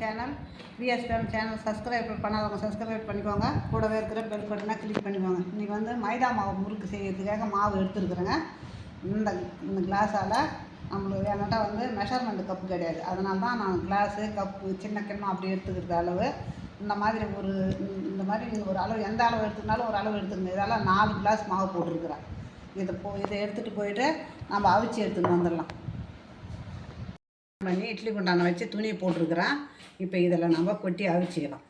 Channel விஎஸ்பிஎம் channel subscribe பண்ணாதவங்க subscribe பண்ணிக்கோங்க. கூடவே இருக்கிற பெல் பட்டனை கிளிக் பண்ணிக்கோங்க. இன்றைக்கி வந்து மைதா மாவு முறுக்கு செய்கிறதுக்காக மாவு எடுத்துருக்குறேங்க. இந்த கிளாஸால் நம்மளுக்கு என்கிட்ட வந்து மெஷர்மெண்ட் கப்பு கிடையாது. அதனால தான் நான் கிளாஸு கப்பு சின்ன கிண்ணம் அப்படி எடுத்துக்கிறது அளவு. இந்த மாதிரி நீங்கள் ஒரு அளவு எந்த அளவு எடுத்துக்கினாலும் ஒரு அளவு எடுத்துக்கங்க. இதெல்லாம் 4 கிளாஸ் மாவு போட்டிருக்குறேன். இதை எடுத்துகிட்டு போயிட்டு நம்ம அவிச்சு எடுத்துகிட்டு வந்துடலாம். பண்ணி இட்லி குண்டானை வச்சு துணியை போட்டிருக்கிறேன். இப்போ இதில் நம்ம கொட்டி அவிச்சிக்கலாம்.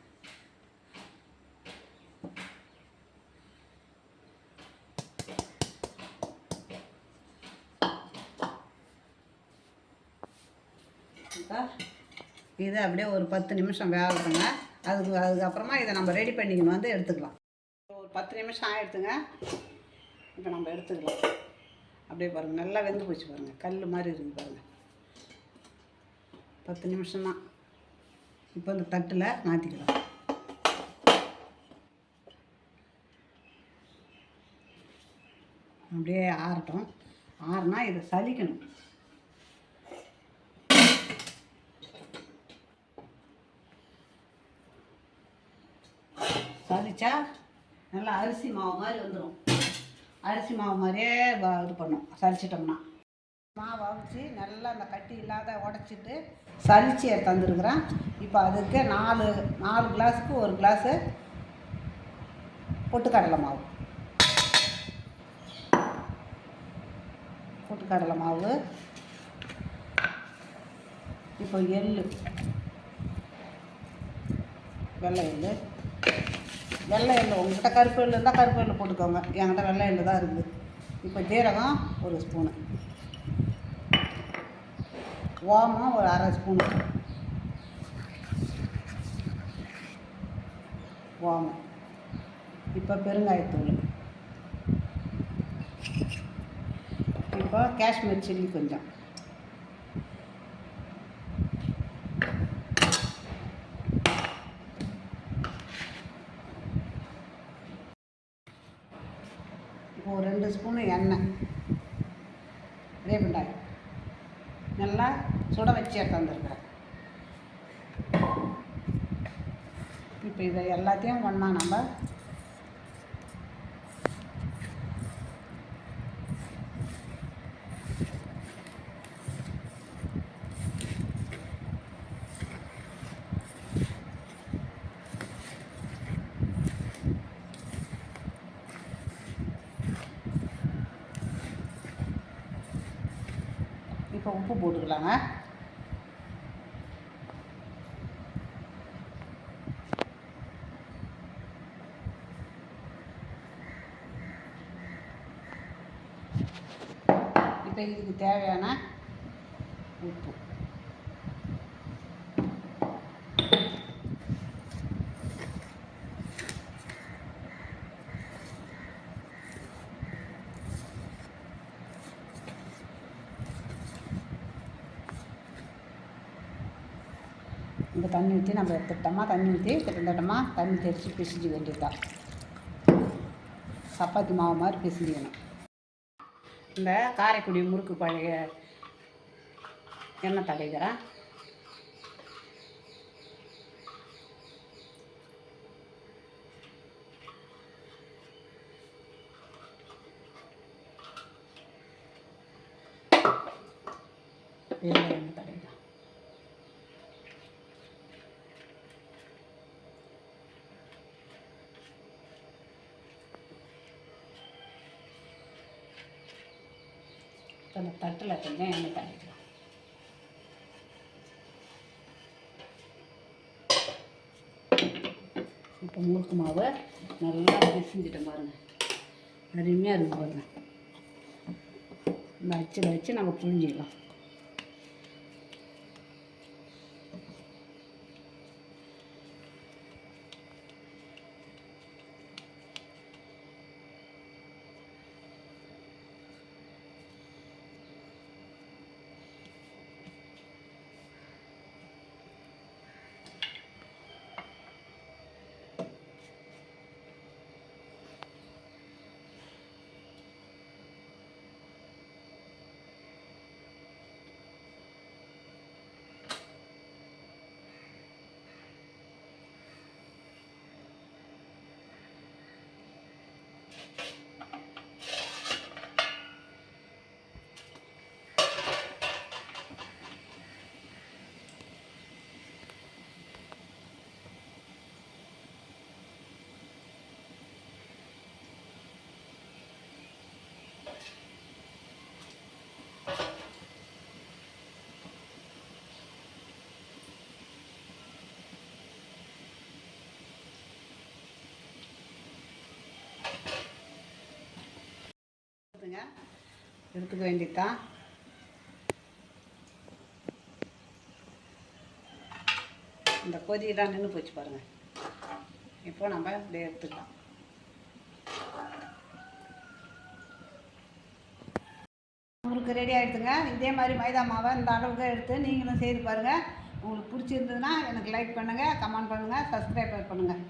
இதை அப்படியே ஒரு 10 நிமிஷம் வேகட்டுங்க. அதுக்கப்புறமா இதை நம்ம ரெடி பண்ணிக்கணும் வந்து எடுத்துக்கலாம். ஒரு 10 நிமிஷம் ஆகிடுதுங்க. இப்போ நம்ம எடுத்துக்கலாம். அப்படியே பாருங்கள், நல்லா வெந்து போச்சு பாருங்கள், கல் மாதிரி இருக்குது பாருங்கள். 10 நிமிஷம் தான். இப்போ இந்த தட்டில் மாற்றிக்கலாம். அப்படியே ஆறட்டும். ஆறுனா இதை சலிக்கணும். சலிச்சா நல்லா அரிசி மாவு மாதிரி வந்துடும். அரிசி மாவு மாதிரியே இது பண்ணும் சலிச்சிட்டோம்னா. மாவு அவிச்சு நல்லா அந்த கட்டி இல்லாத உடச்சிட்டு சலிச்சு தந்துருக்குறேன். இப்போ அதுக்கு 4 கிளாஸுக்கு 1 கிளாஸு பொட்டுக்கடலை மாவு. பொட்டுக்கடலை மாவு. இப்போ வெள்ளை எள்ளு உங்கள்கிட்ட கருப்பு எள்ளு இருந்தால் கருப்பு எள்ளு போட்டுக்கோங்க. என்கிட்ட வெள்ளை எள்ளு தான் இருக்குது. இப்போ ஜீரகம் 1 ஸ்பூனு, ஓமம் ஒரு 1/2 ஸ்பூனு, ஓமம். இப்போ பெருங்காயத்தூள். இப்போ காஷ்மீர் சில்லி கொஞ்சம். இப்போ ஒரு 2 ஸ்பூனு எண்ணெய், ரேபண்டாய் நல்லா சுட வச்சு தந்துருக்குறேன். இப்போ இதை எல்லாத்தையும் ஒன்றா நம்ம இப்போ உப்பு போட்டுக்கலாங்க. இப்போ இதுக்கு தேவையான உப்பு. இப்போ தண்ணி ஊற்றி நம்ம எடுத்துட்டோமா, தண்ணி ஊற்றி தண்ணி தெளித்து பிசிஞ்சு வேண்டியதுதான். சப்பாத்தி மாவு மாதிரி பிசிஞ்சிக்கணும். இந்த காரைக்குடி முறுக்கு பழைய எண்ணெய் தடவிக்கிறேன். எண்ணெய் தடவிக்கலாம். அந்த தட்டில் கொஞ்சம் எண்ணெய் தடவிக்கலாம். இப்போ முறுக்கு மாவு நல்லா பிசைஞ்சிட்டேன் பாருங்கள், அருமையாக இருக்கும் பாருங்கள். இந்த அச்சில் வச்சு நம்ம புழிஞ்சிக்கலாம். ஆயிடுச்சுங்க, எடுத்துக்க வேண்டியதுதான். இந்த கொதியெல்லாம் நின்று போச்சு பாருங்கள். இப்போ நம்ம இப்படியே எடுத்துக்கலாம். உங்களுக்கு ரெடி ஆகிடுதுங்க. இதே மாதிரி மைதா மாவை இந்த அளவுக்கு எடுத்து நீங்களும் செய்து பாருங்கள். உங்களுக்கு பிடிச்சிருந்ததுன்னா எனக்கு லைக் பண்ணுங்கள், கமெண்ட் பண்ணுங்கள், சப்ஸ்கிரைப் பண்ணுங்கள்.